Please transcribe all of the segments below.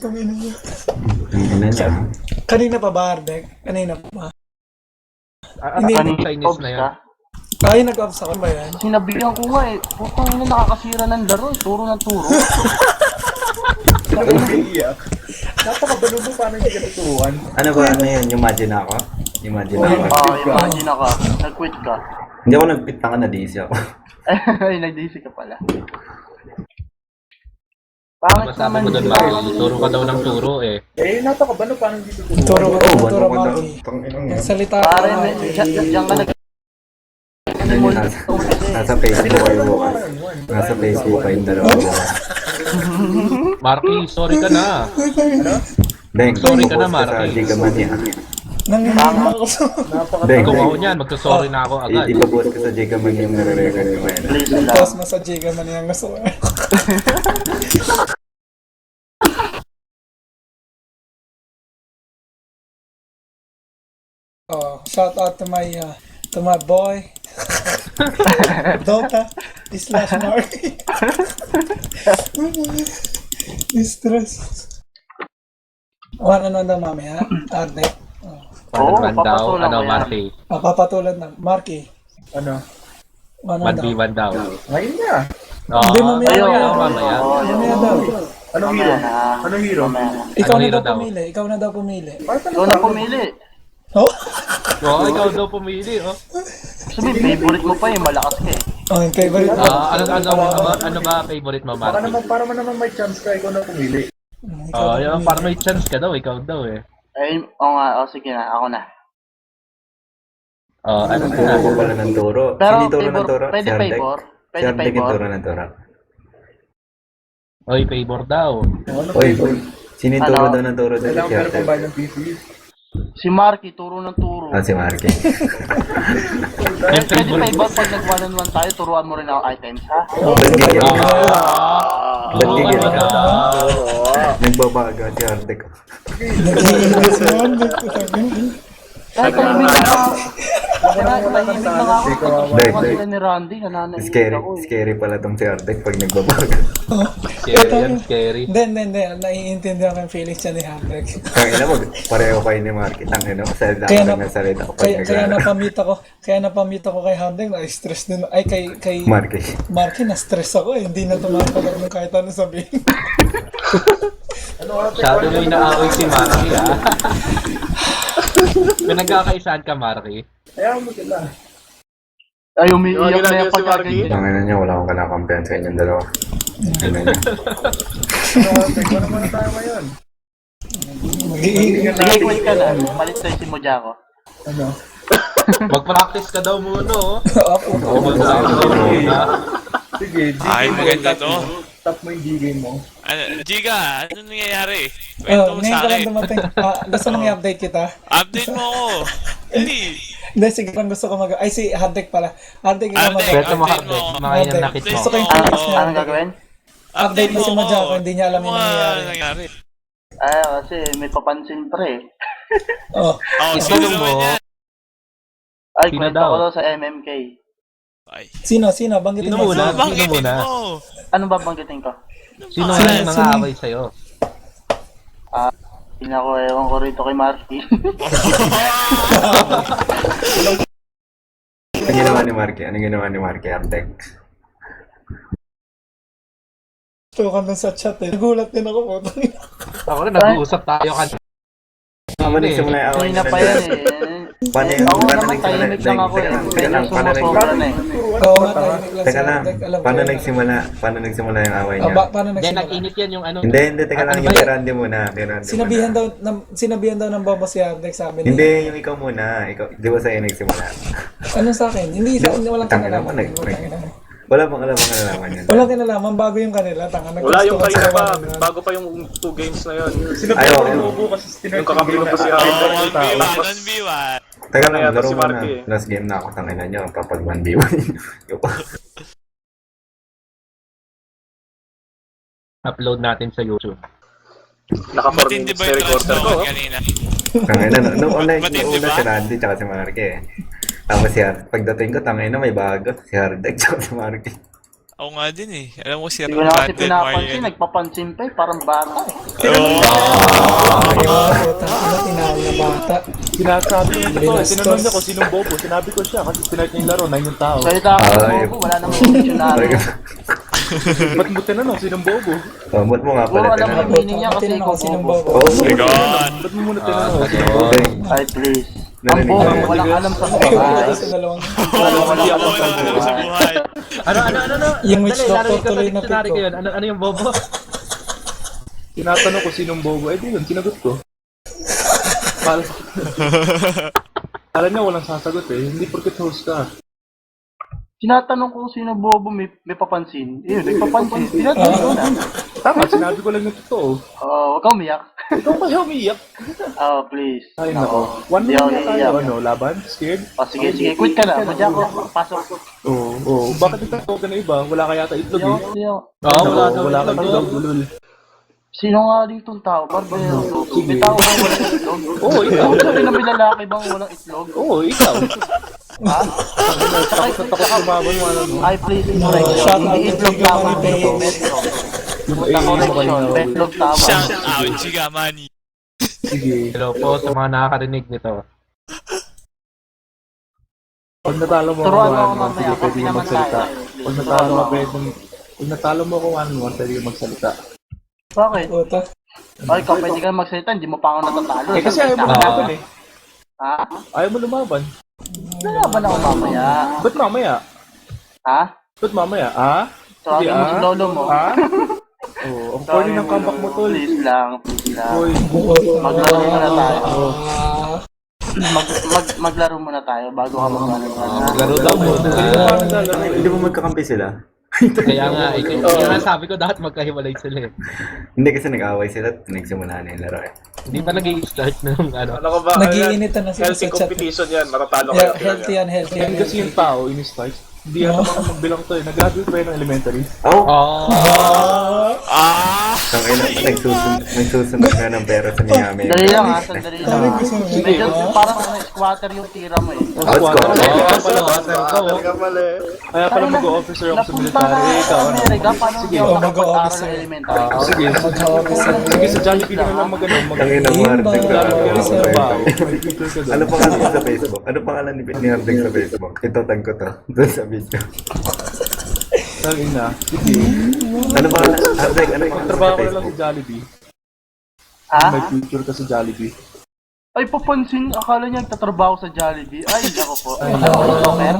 Tumino niya. Ang ina niya. Kanina pa ba, Ardek? Kanina pa ba? Hindi Chinese na yan. Ay, nag-off sa ba yan? Sinabihan ko nga eh. Putang ina nakakasira ng laro eh. Turo na turo. Napakabalo mo paano hindi ka tuturuan. Ano ba ano yun? Imagine ako? Imagine ako. Imagine ka. Nag-quit ka. Hindi ako nag-quit na ka na DC ako. Ay, nag-DC ka pala. Pangit Masabi naman mo doon, Maki. Turo ka daw ng turo eh. Eh, napakabalo paano hindi tuturuan. Turo ka Oo, turo, ano ko daw. Maki. Tanginang yan. Salita Pare, ka, diyan ka nag... Nasa Facebook kayo bukas. Nasa Facebook kayong dalawa bukas. Marky, sorry ka na. Deng, Sorry ka na, bukas sa Marky. Gigamania. nanginginig ako sa... Deng, Kung ako niyan, magsasorry na ako agad. ipabukas ko sa Gigamania yung nare-record ko ngayon. Please lang. Tapos mo sa Jiga man yung gusto. Oh, shout out to my boy. Dota slash Marky. Stress. Ano na mamaya? Ardek. Paano Oo, man daw, papatulan ano, ko yan. Marky? Papatulan na. Marky. Ano? Ano daw? 1v1 daw. Ngayon na. Oo, Hindi, mamaya. mamaya. Mamaya daw. Anong hero? Anong hero? Ikaw na hero daw daw? pumili. Ikaw na daw pumili. Ikaw na pumili. Oh? Oo, ikaw daw pumili, oh. Sabi, favorite mo pa eh. Malakas ka eh. Oh, yung favorite mo. Ano ba favorite mo, Baka Marky? naman, para man naman may chance ka, ikaw na pumili. Oo, yun, para may chance ka daw, ikaw daw eh. Ay, oo nga. Sige na. Ako na. Oo, ano Turo ko na? pala ng turo. Pero Sino turo ng favor, turo? pwede Si Ardek? favor. Si Pwede Ardek yung favor. turo ng turo. Oy, favor daw. Oy, sino yung turo Ano? daw ng turo doon? Kailangan Si meron Ardek. pang bayan ng PC. Si Marky, turo ng turo. Ah, si Marky. Yung Pwede favorite favor pag nag-1-on-1 tayo, turuan mo rin ako items, ha? Ba't gigil ka? Ba't Oo, gigil ka? ano? Nagbabaga si Ardek. Nag-iingles mo yan. Kahit tahimik lang ako. Kahit tahimik lang ako. Dave, Pag Dave. sila ni Randy, nananaimik Scary, ako eh. scary pala tong si Ardek pag nagbabaga. Scary yan, scary. Hindi. Naiintindihan ko yung feelings niya ni Hendrik. Tangina mo, pareho kayo ni Marky. Tangina mo, salita Kaya ko na- lang ng salita ko pag Kaya naglalaro. napamit ako kay Hendrik, na-stress din. Ay, kay Marky. Marky, na-stress ako eh. Hindi na tumatawag ng kahit ano sabihin. Masyado mo inaaway si Marky, ha? Pinagkakaisaan ka, Marky. Kaya mo sila. Ay, umiiyak na yung pagkaganyan. Tangina niya, wala akong kanakampiyan sa inyong dalawa. Ano niya? Ano naman tayo ngayon? Mag-iingles. Sige, quit ka na. Malit tayo si Mojako. Ano? Mag-practice ka daw muna, oh. Opo. Mag-practice ka muna. Sige, Ay, maganda to. Top mo yung D-game mo. Ano, Giga, ano nangyayari? Kwento mo Ngayon sa ka lang akin. dumating. Gusto nang i-update kita? Update mo ako. Hindi. Hindi, sige lang gusto ko ay, si Hendrik pala. Hendrik, ikaw Hendrik, mag- Kwento mo, update Hardek. mo. Mga yan ang nakit mo. Gusto ko yung Oo. feelings niya. Anong gagawin? Update mo si Mojako, hindi niya alam yung Ano nangyayari. nangyari? Ay, kasi may papansin pre. Oh. Oh, Ito sino mo. naman yan? Ay, Sino kwento daw? ko daw sa MMK. Ay. Sino? Banggitin Sino mo. muna? Ano Sino muna? mo? Ano ba banggitin ko? Sino Sino- yung nangaaway sa'yo? Hindi na ko, ewan ko rito kay Marky. Ano ginawa ni Marky? Ano ginawa ni Marky, Ardek? Tukan dun sa chat eh. Nagulat din ako po. Ako rin, nag-uusap tayo kanina. Paano nagsimula yung away Kanina niyo? pa yan eh. Paano yung Ako paano naman nagsimula? tahimik lang ako eh. Teka Medyo lang, paano sumusobra na eh. Oo nga, tahimik lang si Teka lang, Hendrik. Alam ko paano yun. nagsimula yung away Ah, niyo? paano Hindi, nagsimula? nag-init yan yung ano. Hindi, teka lang, Ano yung ba kay yun? Randy muna. Kay Randy Sinabihan muna. daw ng bobo si Hendrik, sabi niya. Hindi, yung ikaw muna. Ikaw, di ba sa'yo nagsimula? Ano sa akin? Hindi sa akin, walang Tangina kinalaman. mo, wala bang alam ang kinalaman yun. Walang kinalaman, bago yung kanila. Tanga, Wala yung nag-gusto kayo sila pa, kanila. bago pa yung 2 games na yun. Ay, okay. Yung kakampi mo pa si Oh, Aaron. 1v1, 1v1. Teka lang, Kaya to laro si muna. Marky eh. Last game na ako, tangina nyo. Kapag 1v1. Upload natin sa YouTube. Naka 4 Matindi minutes ba oh. na yung recorder ko. transfer kanina? Tangina, nung online, Matindi nung una ba? si Randy tsaka si Marky eh. Tapos si pagdating ko, tangina may bago. Si Hardek tsaka si Marky. Ako nga din eh. Alam mo si Hindi ko na kasi Brandon pinapansin, Marion. nagpapansin pa eh, parang bata eh. Ano, tinawag na bata. Sinasabi ko ito, Binastos. tinanong niya kung sinong bobo. Sinabi ko siya kasi tinart niya yung laro, 9 yung tao. Salita ako ng bobo, wala namang dictionary. Ba't mo tinanong sinong bobo? Ba't mo nga Puro pala alam mo yung tinanong? meaning niya kasi Tinanong ikaw ko sinong bobo. bobo. Oh my God! Ba't mo muna tinanong? Okay. Ay, please. Ang Narinig bobo, ko. walang alam sa Ay, wala buhay. ko sa dalawang... Hindi ako alam sa buhay. Ano? Yung witch Dali, doctor laro ko tuloy sa na dictionary pito. ko yun. Ano yung bobo? Tinatanong ko sinong bobo. Eh di yun, sinagot ko. Kala Kala niya walang sasagot eh. Hindi porket host ka. Tinatanong ko kung sino bobo may papansin. Yun, may papansin. Tinatanong ko na. Tama, sinabi ko lang yung totoo. Huwag kang umiyak. Ikaw pa siya umiiyak. Please. Ay nako. One Hindi minute ako na tayo. iiyak. Ano, laban? Scared? Sige, quit ka na. Madya ko, pasok. Oo. Bakit ito ka na iba? Wala kaya yata itlog eh. Hindi ako. Wala daw. Wala kang itlog. Ulul. Sino nga ditong tao? Barbero. May tao bang walang itlog? Oo, ikaw. Sabi na may lalaki bang walang itlog? Oo, ikaw. Ha? Takot lumaban mo ano. Ay, please, correction. Hindi itlog tama. Betlog. Correction. Betlog tama. Shout out, Jigamani. Sige. Hello po sa mga nakakarinig nito. Pag natalo mo Turuan mo ako ako, mamaya. sige, pwede Kapi ka naman magsalita. tayo. Pag natalo mo, pag natalo mo ako one-one, pwede ka magsalita. Bakit? Puta. Ay, ikaw pwede ka magsalita. Hindi mo pa ako natatalo. Eh kasi ayaw mo Salita ka. lumaban eh. Ha? Ayaw mo lumaban. Lalaban ako mamaya. Ba't mamaya? Ha? Ba't mamaya? Ha? Tawagin mo si lolo mo. Ha? Oo, ang corny ng comeback mo tol. Please lang, please lang. Uy, Maglaro muna tayo. Ah, Maglaro muna tayo bago ka maglaro. Laro daw mo. Hindi mo magkakampi sila? Kaya nga, kaya nga sabi ko dapat magkahiwalay sila eh. Hindi kasi nag-away sila at nagsimula na yung laro eh. Hindi pa nag-i-start ng ano. Ano ka ba? Nagiinitan na sila Healthy sa chat. competition yan. Matatalo Yeah, kayo. healthy yan, healthy yan. yan kasi yung tao, in-start. Hindi yan naman magbilang to eh. Nag-graduate pa yun ng elementary. Oh! Ah! Ang ina, nagsusunod ka ng pera sa Miami. Dali lang ha, sandali lang ha. Medyo parang squatter yung tira mo eh. Oh, squad. Talaga mali. Kaya pala mag-o-officer ako sa military. Eh, ikaw ano? Amerika, paano hindi ako nakapag-aral mag-o-officer. ng elementary? Sige, sige sa Jollibee na lang mag-ano. Ang ina mo, Harding ka. Ano Ano pangalan niya sa Facebook? Ano pangalan ni Harding sa Facebook? Ito, tag ko to. Doon sa video. Tangin na. Sige. Ano pangalan? Harding, ano yung Trabaho sa ko na lang Facebook? sa Jollibee. Ha? May future ka sa Jollibee. Ay, papansin, akala niya nagtatrabaho sa Jollibee. Ay, ako po. Ay, Tomer.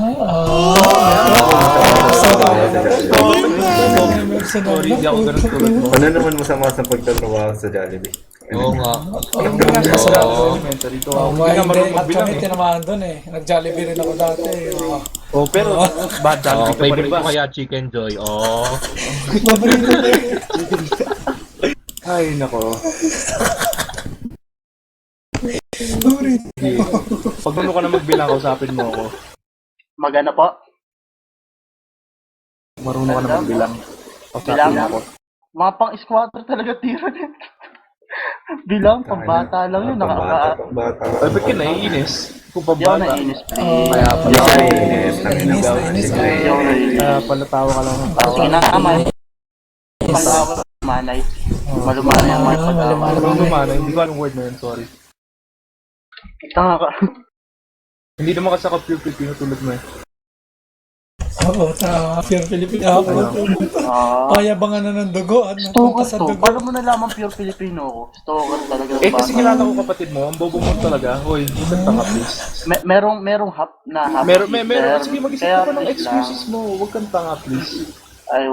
Sorry, hindi ako ganun tulad mo. Ano naman masama sa pagtatrabaho sa Jollibee? Oo nga. Hindi nga siya sa elementary. Ito ako. Hindi ka marunong At magbilang kami eh. tinamaan doon eh. Nag-Jollibee rin ako dati. Oh, pero bad Oh, Jollibee ka pa rin favorite ba? ko kaya Chicken Joy. Oh. Ay, nako. Sige. Pag ano ka na magbilang, kausapin mo ako. Magana po. Marunong ka na magbilang. Kausapin Bilang. mo ako. Mga pang-squatter talaga tira nito. Bilang, pambata lang yun. Pambata. Ay, ba't ka naiinis? Kung Hindi ako pabata. naiinis, please. Kaya Hindi pala. ka naiinis. Inis na inis ka. Hindi ako naiinis. Kaya pala tawa ka lang ng tawa. Sige na, amay. Pag-awa, manay. Malumanay ang mga pag-awa. Alam mo man, hindi ko anong word na yun, sorry. Tanga ka. Hindi naman kasi ako pure Filipino tulad mo eh. Oo, pure Filipino ako. Kaya ba nga na ng dugo at napunta Stalker sa to. dugo? Paano mo nalaman pure Filipino ako? Stalker talaga. ng Eh kasi bata. kilala ko kapatid mo, ang bobo mo talaga. Hoy, isang tanga please. Merong hap na hap. Meron, sige mag-isip Kaya ka pa ng please excuses mo. Huwag kang tanga please. Ay,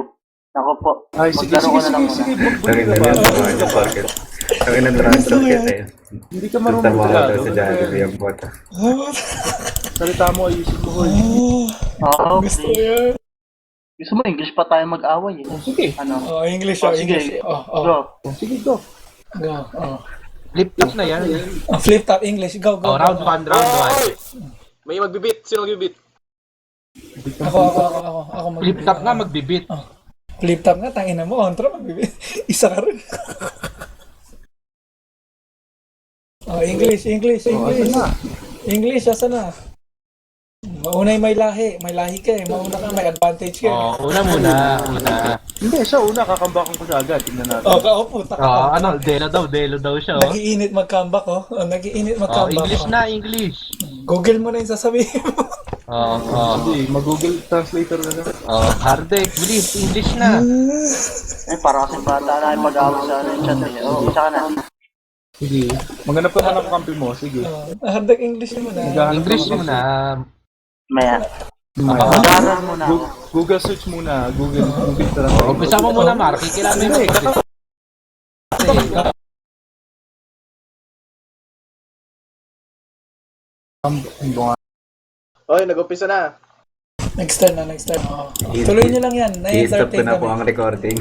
ako po. Ay, sige, Maglaro sige, ka na lang sige, muna. sige, bugbuli Tangin ka na ba? yan. Ang parket. Ang ina transfer kita eh. Hindi ka marunong Trabaho magtagalog. daw sa Jollibee ang bota. Salita mo, ayusin mo, hoy. Oo, Gusto please. yan. Gusto mo, English pa tayo mag-away eh. Oh, sige. Ano? Oh, English Oh, oh, sige. English. Oh, oh. Go. Oh, sige, go. Go. Oh. Flip top na yan. Oh, flip top English. Go, go. Oh, round go. 1, round May magbibit. Sino magbibit? Ako 1. Flip top nga, magbibit. Flip top nga, tangina mo. Kontra, magbibigay. Isa ka rin. Oh, English. Oh, asan na? English, asa na? Mauna yung may lahi. May lahi ka eh. Mauna ka, may advantage ka eh. Una muna. Hindi, siya una, kakambakan ko siya agad. Tingnan natin. Oo, puta ka. Delo daw siya, oh. Nagiinit mag-comeback, oh. Nagiinit Oh, mag-comeback. English oh. na, English. Google mo na yung sasabihin mo. Hindi, mag-Google Translator na lang. Hardek, bilis, English na. Para kasi bata na yung mag-awag sa chat eh. Isa ka na. Sige. Maghanap ka na ng kampi mo, sige. Hardek English mo na. English muna. Maya. Mag-aaral mo na. Google search muna. Google Translator. Umpisa mo muna, Mark. Kailangan mo yung Oy, nag-umpisa na. Next time na, next time. Oh. Tuloy nyo lang yan. I-stop ko Na-entertain na po kami. ang recording.